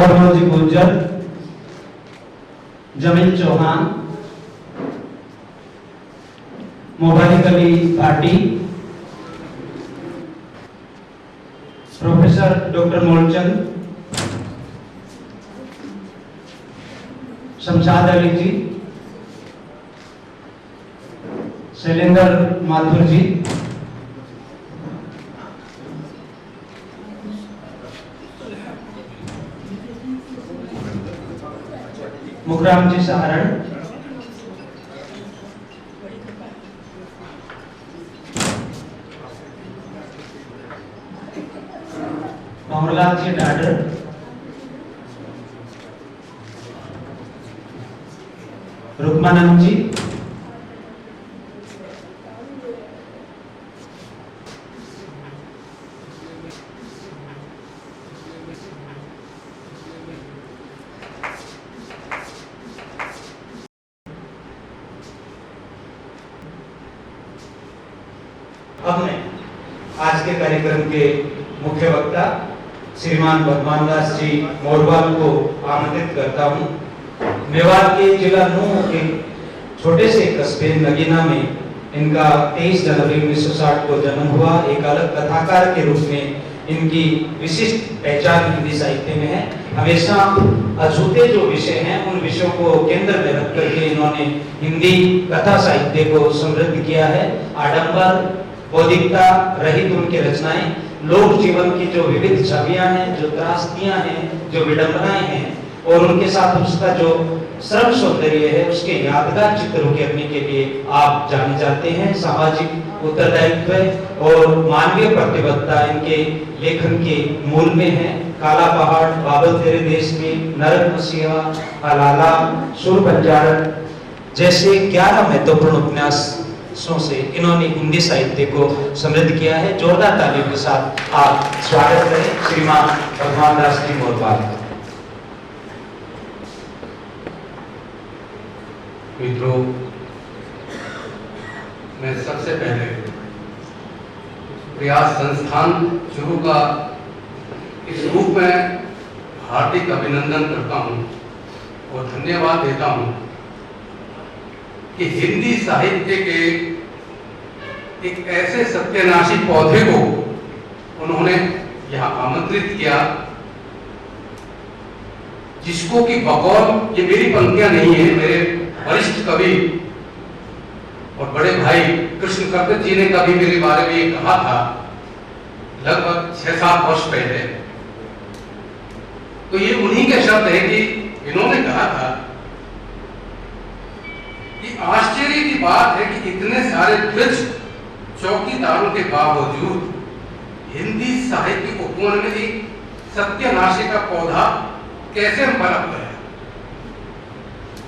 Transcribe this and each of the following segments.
गौरवजी गुर्जर, जमील चौहान, मुबारक Ali Bhati, professor doctor Moolchand, Shamshad Ali जी, शैलेंद्र माथुर जी, मुकराम जी सहारण, भंवरलाल जी डाडर, रुक्मानंद जी, अब मैं आज के कार्यक्रम के मुख्य वक्ता श्रीमान भगवान दास जी मोरवाल को आमंत्रित करता हूं। मेवाड़ के जिला नूह के छोटे से कस्बे नगीना में इनका 23 जनवरी 1960 को जन्म हुआ। एक अलग कथाकार के रूप में इनकी विशिष्ट पहचान हिंदी साहित्य में है। हमेशा अछूते जो विषय हैं उन विषयों को केंद्र में रख करके इन्होंने हिंदी कथा साहित्य को समृद्ध किया है। आडंबर बौद्धिकता रहित उनकी रचनाएं लोक जीवन की जो विविध छवियां हैं, जो त्रासदियां हैं, जो विडंबनाएं हैं और उनके साथ उसका जो श्रम सौंदर्य है, उसके यादगार चित्र उकेरने के लिए आप जाने जाते हैं। सामाजिक उत्तरदायित्व और मानवीय प्रतिबद्धता इनके लेखन के मूल में है। काला पहाड़, बाबल तेरे देश में, नरक मसीहा, हलाला, सुर बंजारन जैसे 11 महत्वपूर्ण उपन्यासों से इन्होंने हिंदी साहित्य को समृद्ध किया है। जोरदार तालियों के साथ आप स्वागत करें श्रीमान भगवान दास जी मोरवाल। मित्रों, मैं सबसे पहले प्रयास संस्थान चूरू का इस रूप में हार्दिक अभिनंदन करता हूं और धन्यवाद देता हूं कि हिंदी साहित्य के एक ऐसे सत्यानाशी पौधे को उन्होंने यहां आमंत्रित किया जिसको कि बकौल, ये मेरी पंक्तियां नहीं है, मेरे वरिष्ठ कवि और बड़े भाई कृष्ण कर्तक जी ने कभी मेरे बारे में ये कहा था लगभग 6-7 वर्ष पहले। तो ये उन्हीं के शब्द है कि इन्होंने कहा था कि आश्चर्य की बात है कि इतने सारे द्विज चौकीदारों के बावजूद हिंदी साहित्य उपवन में एक सत्यानाशी का पौधा कैसे पनप गया।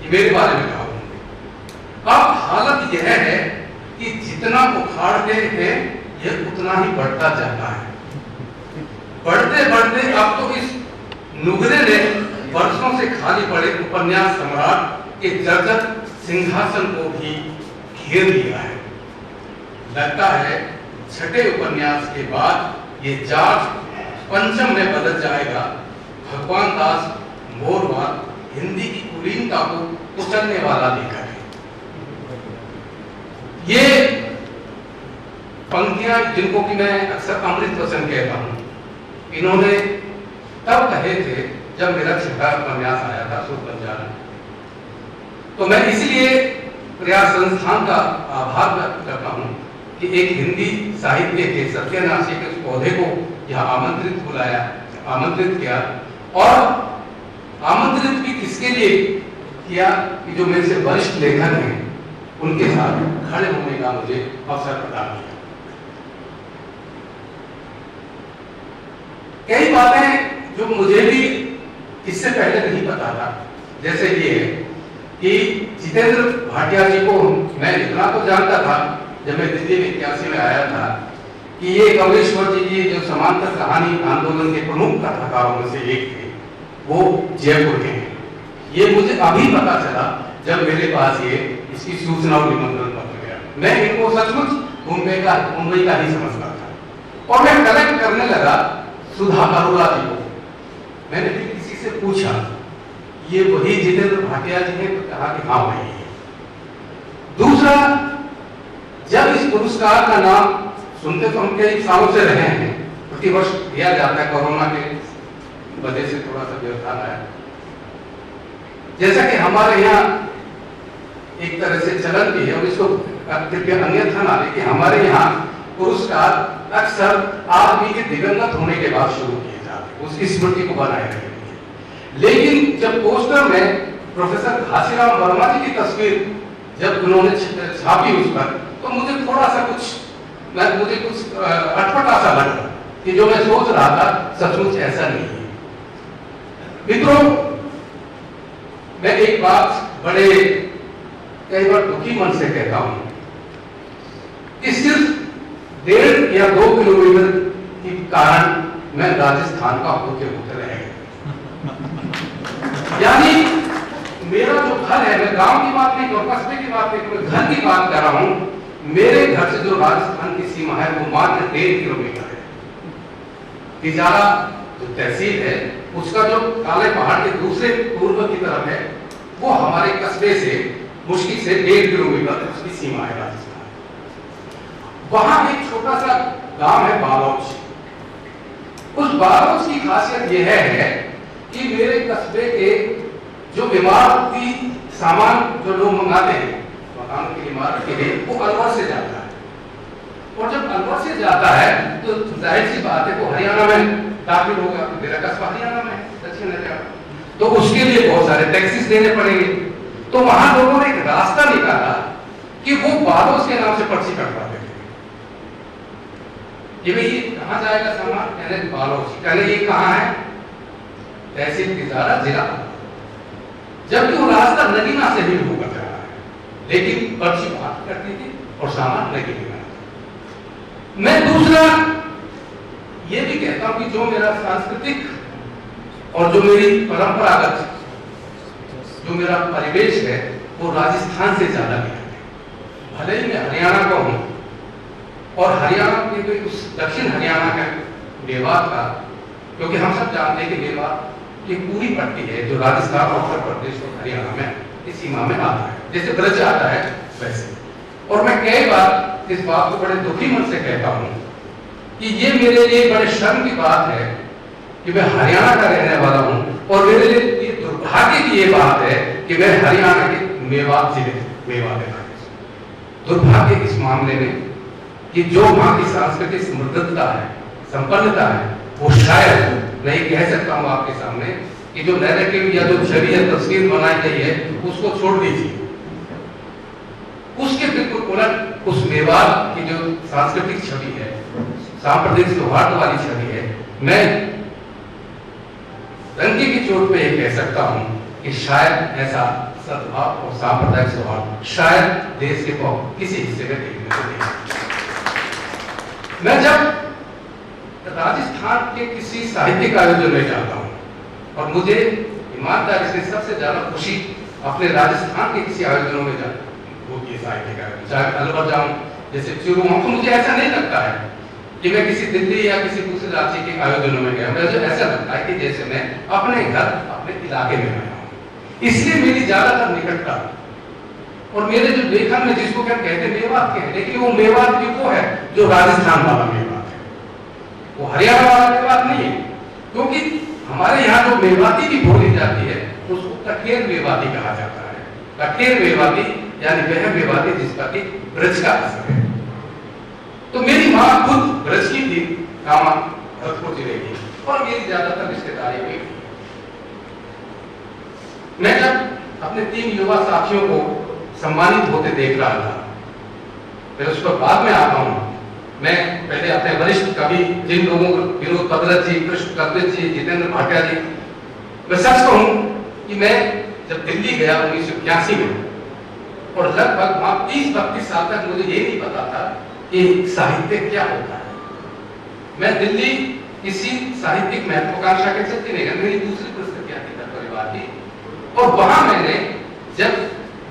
ये मेरे बारे में कहा। अब हालत यह है कि जितना उखाड़ते हैं यह उतना ही बढ़ता जाता है। बढ़ते बढ़ते अब तो इस नुगरे ने वर्षों से खाली पड़े उपन्यास सम्राट के जर्जर सिंहासन को भी घेर लिया है। लगता है छठे उपन्यास के बाद ये जॉर्ज पंचम में बदल जाएगा। भगवान दास मोरवाल हिंदी की कुलीनता को कुचलने वाला लेखक है। ये पंक्तियां जिनको कि मैं अक्सर अमृत वचन कहता हूं, इन्होंने तब कहे थे जब मेरा छठा उपन्यास आया था सुर बंजारन। तो मैं इसलिए प्रयास संस्थान का आभार व्यक्त करता हूं कि एक हिंदी साहित्य के सत्यानाशी के पौधे को यहां आमंत्रित किया और आमंत्रित भी किसके लिए किया कि जो मेरे से वरिष्ठ लेखक हैं उनके साथ खड़े होने का मुझे अवसर प्रदान किया। कई बातें जो मुझे भी इससे पहले नहीं पता था, जैसे ये है कि जितेंद्र भाटिया जी को मैं इतना तो जानता था जब मैं दिल्ली में 81 में आया था कि ये कमलेश्वर जी जो समांतर कहानी आंदोलन के प्रमुख कथाकारों में से एक थे, वो जयपुर के हैं। ये मुझे अभी पता चला जब मेरे पास ये इसकी सूचना और निमंत्रण पत्र गया। मैं इनको सचमुच मुंबई का ही समझता था और मैं कलेक्ट करने लगा सुधा अरोड़ा जी को। मैंने भी किसी से पूछा ये वही जितेंद्र भाटिया जी हैं, तो कहा कि हाँ वही है। दूसरा, जब इस पुरस्कार का नाम सुनते तो हम कई सालों से रहे हैं, प्रतिवर्ष दिया जाता है, कोरोना के वजह से थोड़ा सा व्यवधान आया। जैसा कि हमारे यहाँ एक तरह से चलन भी है और इसको कृपया अन्यथा ना ले कि हमारे यहाँ पुरस्कार अक्सर आदमी के दिवंगत होने के बाद शुरू किए जाते हैं, उसकी स्मृति को बनाए रखने के लिए। लेकिन जब पोस्टर में प्रोफेसर घासीराम वर्मा जी की तस्वीर जब उन्होंने छापी उस पर, तो मुझे थोड़ा सा मुझे कुछ अटपटा सा लगा कि जो मैं सोच रहा था सचमुच ऐसा नहीं है। मित्रों, मैं एक बात बड़े कई बार दुखी मन से कहता हूं कि सिर्फ 1.5 या 2 किलोमीटर के कारण मैं राजस्थान का होते होते रह गया। यानी मेरा जो घर है, मैं गांव की बात नहीं कर, कस्बे की बात नहीं कर, घर की बात कर रहा हूं। मेरे घर से जो राजस्थान की सीमा है वो मात्र 1.5 किलोमीटर है। तिजारा जो तहसील है उसका जो काले पहाड़ के दूसरे पूर्व की तरफ है, वो हमारे कस्बे से मुश्किल से 1.5 किलोमीटर उसकी सीमा है राजस्थान। वहां एक छोटा सा गांव है बालोच। उस बालोच की खासियत यह है कि मेरे कस्बे के जो इमारती सामान जो लोग मंगाते हैं मकान की इमारत के लिए, वो अलवर से जाता है। और जब अलवर से जाता है तो जाहिर सी बात है वो हरियाणा में दाखिल होगा, मेरा कस्बा हरियाणा में, दक्षिण हरियाणा, तो उसके लिए बहुत सारे टैक्सेस देने पड़ेंगे। तो वहां लोगों ने एक रास्ता निकाला कि वो बालोच के नाम से पर्ची कटवा देते ये भाई कहां जाएगा सामान, कहने बालोच, कहने ये कहां है, तहसील तिजारा जिला, जबकि वो रास्ता नगीना से भी होकर जा रहा है, लेकिन पर्ची बात करती थी और सामान नगीना। मैं दूसरा ये भी कहता हूं कि जो मेरा सांस्कृतिक और जो मेरी परंपरागत जो मेरा परिवेश है वो राजस्थान से ज्यादा गहरा है। भले ही मैं हरियाणा का हूं और हरियाणा के उस दक्षिण हरियाणा का मेवात का, क्योंकि हम सब जानते हैं कि मेवात की पूरी पट्टी है जो राजस्थान, उत्तर प्रदेश और हरियाणा में इस सीमा में आता है, जैसे ब्रज आता है वैसे। और मैं कई बार इस बात को बड़े दुखी मन से कहता हूं कि ये मेरे लिए बड़े शर्म की बात है कि मैं हरियाणा का रहने वाला हूं और मेरे लिए ये दुर्भाग्य की ये बात है कि मैं हरियाणा के मेवात जिले मेवात दुर्भाग्य इस मामले में कि जो वहां की सांस्कृतिक समृद्धता है, संपन्नता है, वो शायद मैं कह सकता हूं आपके सामने कि जो नैरेटिव या जो छवि या तस्वीर बनाई गई है उसको छोड़ दीजिए। उसके बिल्कुल उलट उस मेवात की जो सांस्कृतिक छवि है, सांप्रदायिक सौहार्द वाली छवि है, मैं डंके की चोट पे ये कह सकता हूं कि शायद ऐसा सद्भाव और सांप्रदायिक सौहार्द शायद देश के किसी हिस्से में देखने को नहीं। मैं जब राजस्थान के किसी साहित्यिक आयोजन में जाता हूं और मुझे ईमानदारी से सबसे ज्यादा खुशी अपने राजस्थान के किसी आयोजनों में होती है, साहित्यिक आयोजन, चाहे अलवर जाऊं जैसे चूरू, तो मुझे ऐसा नहीं लगता है कि मैं किसी दिल्ली या किसी दूसरे राज्य के आयोजनों में गया, मुझे ऐसा लगता है कि जैसे मैं अपने घर अपने इलाके में आया हूं। इसलिए मेरी ज्यादातर निकटता और मेरे जो लेखन में जिसको क्या कहते हैं मेवात के हैं, लेकिन वो मेवात भी वो है जो राजस्थान वाला मेवात है, वो हरियाणा वाला मेवात नहीं है। क्योंकि हमारे यहाँ जो मेवाती भी बोली जाती है उसको कठेर मेवाती कहा जाता है। कठेर मेवाती यानी वह मेवाती जिसका कि ब्रज का असर है। तो मेरी माँ खुद ब्रज की थी, कामा भरतपुर जिले की, और मेरी ज्यादातर रिश्तेदारी हुई। मैं जब अपने 3 युवा साथियों को सम्मानित होते देख रहा था, फिर उस पर बाद में आता हूं। मैं पहले अपने वरिष्ठ कवि जिन लोगों को विनोद भगत जी, कृष्ण कवित जी, जितेंद्र भाटिया जी, मैं सच कहूं कि मैं जब दिल्ली गया 1981 में और लगभग वहां 30-32 साल तक मुझे ये नहीं पता था कि साहित्य क्या होता है। मैं दिल्ली किसी साहित्यिक महत्वाकांक्षा के चलते नहीं गया, मेरी दूसरी परिस्थितियां थी घर परिवार की, और वहां मैंने जब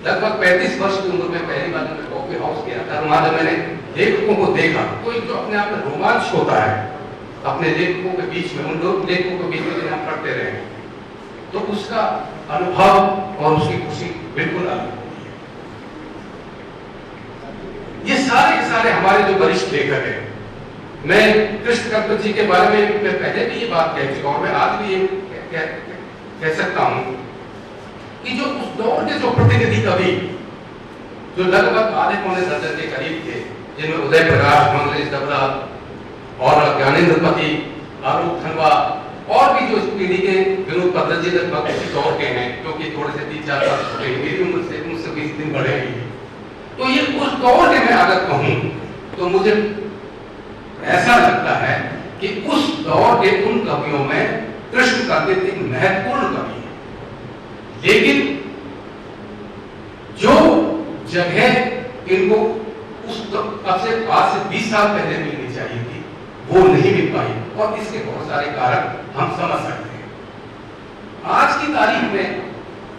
लगभग 35 वर्ष की उम्र में पहली बार मैं कॉफी हाउस गया था, वहां जब मैंने लेखकों को देखा तो एक जो अपने आप में रोमांच होता है अपने लेखकों के बीच में, उन लोग लेखकों के बीच में हम पढ़ते रहे, तो उसका अनुभव और उसकी खुशी बिल्कुल अलग होती है। ये सारे के सारे हमारे जो वरिष्ठ लेखक हैं, मैं कृष्ण कल्प जी के बारे में मैं पहले भी ये बात कह चुका हूं, मैं आज भी ये कह सकता हूं कि जो उस दौर के जो प्रतिनिधि कवि जो लगभग आधे पौने दर्जन के करीब थे, जिनमें उदय प्रकाश, मंगलेश डबरा और ज्ञानेंद्र पति, आरूप धनवा और भी जो इस पीढ़ी के विनोद पद्धति लगभग इसी दौर के हैं, क्योंकि थोड़े से 3-4 साल छोटे हैं, मेरी उम्र से मुझसे 20 दिन बड़े हैं। तो ये उस दौर के मैं अगर कहूं तो मुझे ऐसा लगता है कि उस दौर के उन कवियों में कृष्ण कल्पित एक महत्वपूर्ण कवि है, लेकिन जो जगह इनको उस अब से 5 से 20 साल पहले मिलनी चाहिए थी वो नहीं मिल पाई, और इसके बहुत सारे कारण हम समझ सकते हैं। आज की तारीख में,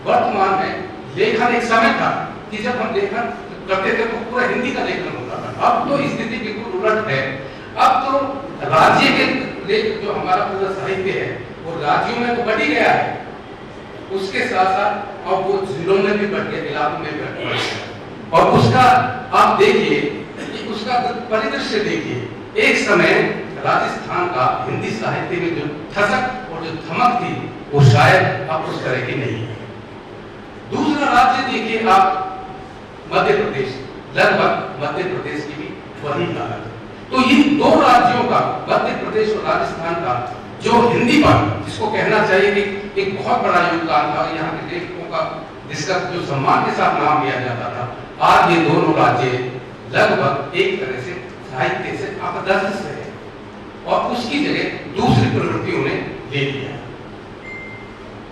वर्तमान में लेखन एक समय था कि जब हम लेखन करते थे तो पूरा हिंदी का लेखन होता था। अब तो स्थिति बिल्कुल उलट है। अब तो राज्य के जो हमारा पूरा साहित्य है वो राज्यों में तो बढ़ ही गया है, उसके साथ साथ अब वो जिलों में भी बढ़ गया, इलाकों में भी बढ़ गया। और उसका आप देखिए कि उसका परिदृश्य देखिए, एक समय राजस्थान का हिंदी साहित्य में जो ठसक और जो धमक थी वो शायद अब उस तरह की नहीं है। दूसरा राज्य देखिए आप, मध्य प्रदेश, लगभग मध्य प्रदेश की भी वही हालत है। तो इन दो राज्यों का, मध्य प्रदेश और राजस्थान का, जो हिंदी पर जिसको कहना चाहिए कि एक बहुत बड़ा योगदान था यहाँ के लेखकों का, जिसका जो सम्मान के साथ नाम लिया जाता था, आज ये दोनों राज्य लगभग एक तरह से साहित्य से अपदस्थ है और उसकी जगह दूसरी प्रवृत्तियों ने ले लिया।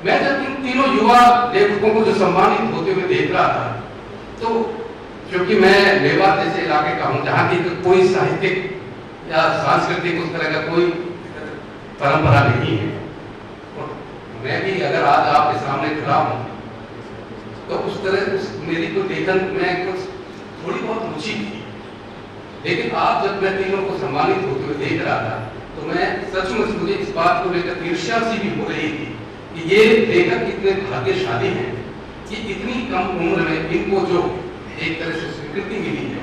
मैं जब इन तीनों युवा लेखकों को जो सम्मानित होते हुए देख रहा था, तो क्योंकि मैं मेवात जैसे इलाके का हूँ जहाँ की कोई साहित्यिक या सांस्कृतिक उस तरह का कोई परंपरा नहीं है, और मैं भी अगर आज आपके सामने खड़ा हूँ तो उस तरह मेरी तो लेखन में कुछ थोड़ी बहुत रुचि थी, लेकिन आज जब मैं तीनों को सम्मानित होते हुए देख रहा था तो मैं सचमुच मुझे इस बात को लेकर ईर्ष्या सी भी हो रही थी कि ये लेखक कितने भाग्यशाली हैं कि इतनी कम उम्र में इनको जो एक तरह से स्वीकृति मिली है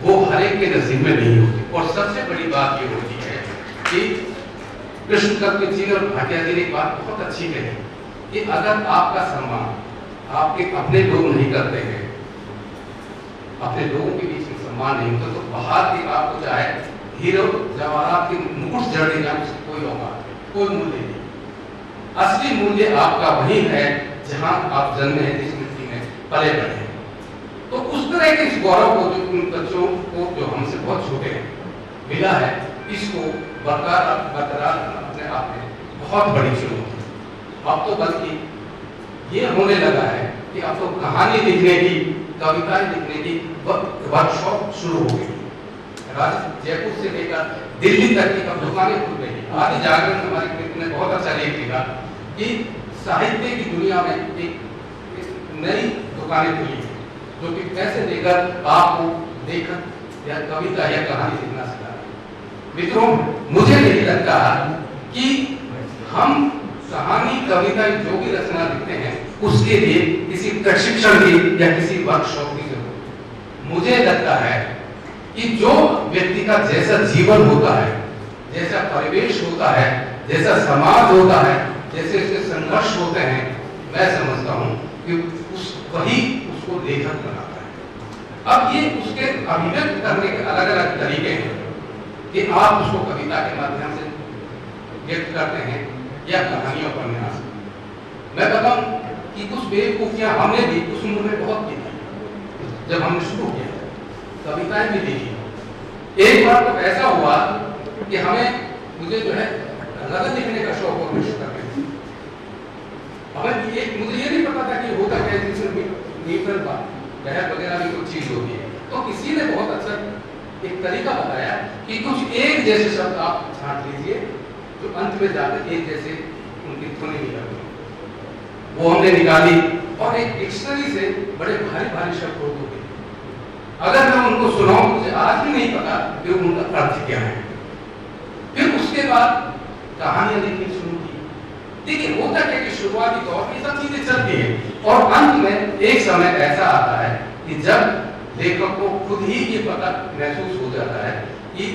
वो हर एक के नसीब में नहीं होती। और सबसे बड़ी बात ये होती है कि कृष्ण कल्प जी और भाटिया जी ने एक बात बहुत अच्छी कही कि अगर आपका सम्मान आपके अपने लोग नहीं करते हैं, अपने लोगों के बीच में सम्मान नहीं होता, तो बाहर के आपको चाहे हीरो जवाहरात के मुकुट जड़ने का कोई औकात नहीं, कोई मूल्य नहीं। असली मूल्य आपका वही है जहां आप जन्मे हैं, जिस मिट्टी में पले बढ़े हैं। तो उस तरह के इस गौरव को जो उन बच्चों को जो हमसे बहुत छोटे हैं मिला है, इसको बरकरार अपने आप में बहुत बड़ी चुनौती है। अब तो बल्कि ये होने लगा है कि अब तो कहानी लिखने की, कविताएं लिखने की वर्कशॉप शुरू हो गई। जयपुर से लेकर दिल्ली तक की अब दुकानें खुल गई। आदि जागरण हमारे मित्र ने बहुत अच्छा लेख लिखा कि साहित्य की दुनिया में एक नई दुकानें खुली है जो कि पैसे देकर आपको लेखन या कविता या कहानी लिखना सिखा रही है। मित्रों, मुझे नहीं लगता कि हम कहानी, कविता जो भी रचना लिखते हैं उसके लिए किसी प्रशिक्षण की या किसी वर्कशॉप की जरूरत है। मुझे लगता है कि जो व्यक्ति का जैसा जीवन होता है, जैसा परिवेश होता है, जैसा समाज होता है, जैसे उसके संघर्ष होते हैं, मैं समझता हूं कि वही उसको लेखक बनाता है। अब ये उसके अभिव्यक्त करने के अलग अलग तरीके हैं कि आप उसको कविता के माध्यम से व्यक्त करते हैं या कहानियों पर उपन्यास। मैं बताऊं कि कुछ बेवकूफियां हमने भी उस उम्र में बहुत की थी जब हमने शुरू किया, कविताएं भी लिखी। एक बार तो ऐसा हुआ कि मुझे जो है गजल लिखने का शौक और शुरू कर दिया। मुझे ये नहीं पता था कि होता क्या है, जिसमें न्यूट्रल बहर वगैरह भी कुछ चीज होती है। तो किसी ने बहुत अच्छा एक तरीका बताया कि कुछ एक जैसे शब्द आप छांट लीजिए जो अंत में जाकर एक जैसे उनकी ध्वनि निकलती, वो हमने निकाली और एक डिक्शनरी से बड़े भारी भारी शब्द हो गए। अगर मैं उनको सुनाऊं मुझे आज भी नहीं पता कि उनका अर्थ क्या है। फिर उसके बाद कहानियां लिखनी शुरू की देखिए होता क्या कि शुरुआती दौर में सब चीजें चलती है और अंत में एक समय ऐसा आता है कि जब लेखक को खुद ही ये पता महसूस हो जाता है कि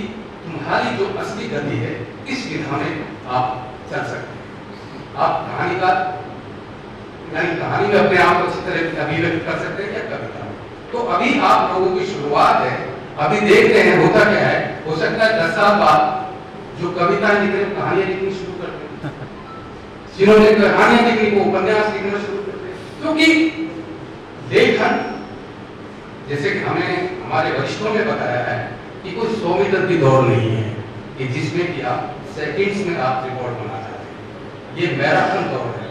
तुम्हारी जो असली गति है इस विधा में आप चल सकते हैं। आप कहानी का यानी कहानी में अपने आप को अच्छी तरह अभिव्यक्त कर सकते हैं या कविता। तो अभी आप लोगों की शुरुआत है, अभी देखते हैं होता क्या है। हो सकता है 10 साल बाद जो कविताएं लिख रहे कहानियां लिखनी शुरू कर दें, जिन्होंने कहानियां लिखनी वो उपन्यास लिखना शुरू कर दें, क्योंकि लेखन जैसे कि हमें हमारे वरिष्ठों ने बताया है कि कोई 100 मीटर की दौड़ नहीं है कि जिसमें कि आप सेकंड्स में आप रिकॉर्ड बना सकते हैं। ये मैराथन दौड़ है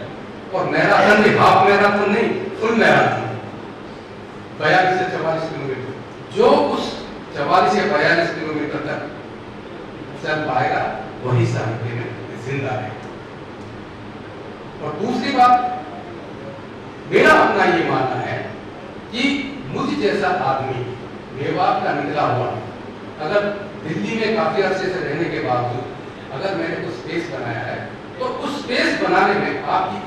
और मैराथन में हाफ मैराथन नहीं, फुल मैराथन 42 से 44 किलोमीटर। जो उस 44 या 42 किलोमीटर तक चल पाएगा वही साहित्य में जिंदा है। और दूसरी बात मेरा अपना ये मानना है कि मुझ जैसा आदमी मेवात का निकला हुआ अगर दिल्ली में काफी अरसे से रहने के बावजूद अगर मैंने कुछ स्पेस बनाया है तो उस स्पेस बनाने में आपकी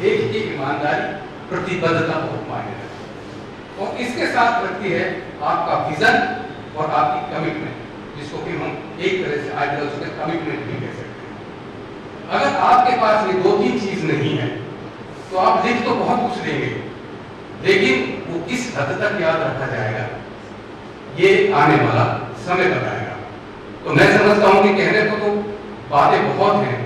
देश की ईमानदारी प्रतिबद्धता बहुत मायने रखती है और इसके साथ रखती है आपका विजन और आपकी कमिटमेंट, जिसको कि हम एक तरह से आइडियोलॉजिकल कमिटमेंट भी कह सकते हैं। अगर आपके पास ये 2-3 चीज नहीं है तो आप लिख तो बहुत कुछ देंगे लेकिन वो किस हद तक याद रखा जाएगा ये आने वाला समय बताएगा। तो मैं समझता हूं कि कहने को तो बातें बहुत हैं,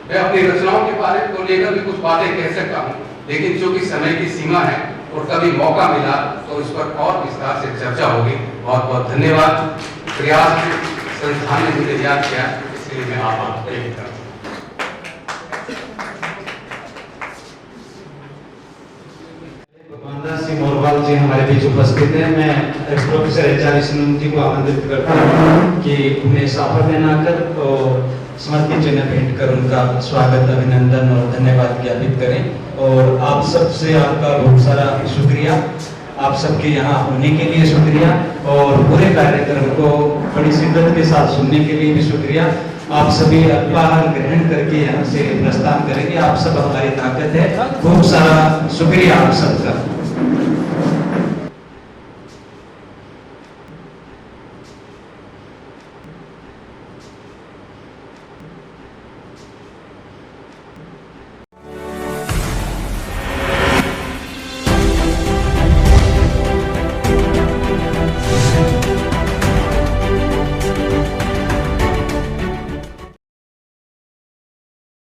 मैं अपनी रचनाओं के बारे को लेकर भी कुछ बातें कह सकता हूं, लेकिन चूंकि समय की सीमा है और कभी मौका मिला तो इस पर और विस्तार से चर्चा होगी। बहुत बहुत धन्यवाद। प्रयास संस्थान ने मुझे याद किया इसलिए मैं आभार व्यक्त करता हूं। मोरवाल जी हमारे बीच उपस्थित हैं। मैं प्रोफेसर एच.आर. जी को आमंत्रित करता हूं कि उन्हें साफा पहनाकर और स्मृति चिन्ह भेंट कर उनका स्वागत, अभिनंदन और धन्यवाद ज्ञापित करें। और आप सबसे आपका बहुत सारा शुक्रिया, आप सबके यहाँ होने के लिए शुक्रिया और पूरे कार्यक्रम को बड़ी शिद्दत के साथ सुनने के लिए भी शुक्रिया। आप सभी अल्पाहार ग्रहण करके यहाँ से प्रस्थान करेंगे। आप सब हमारी ताकत है। खूब सारा शुक्रिया आप सबका।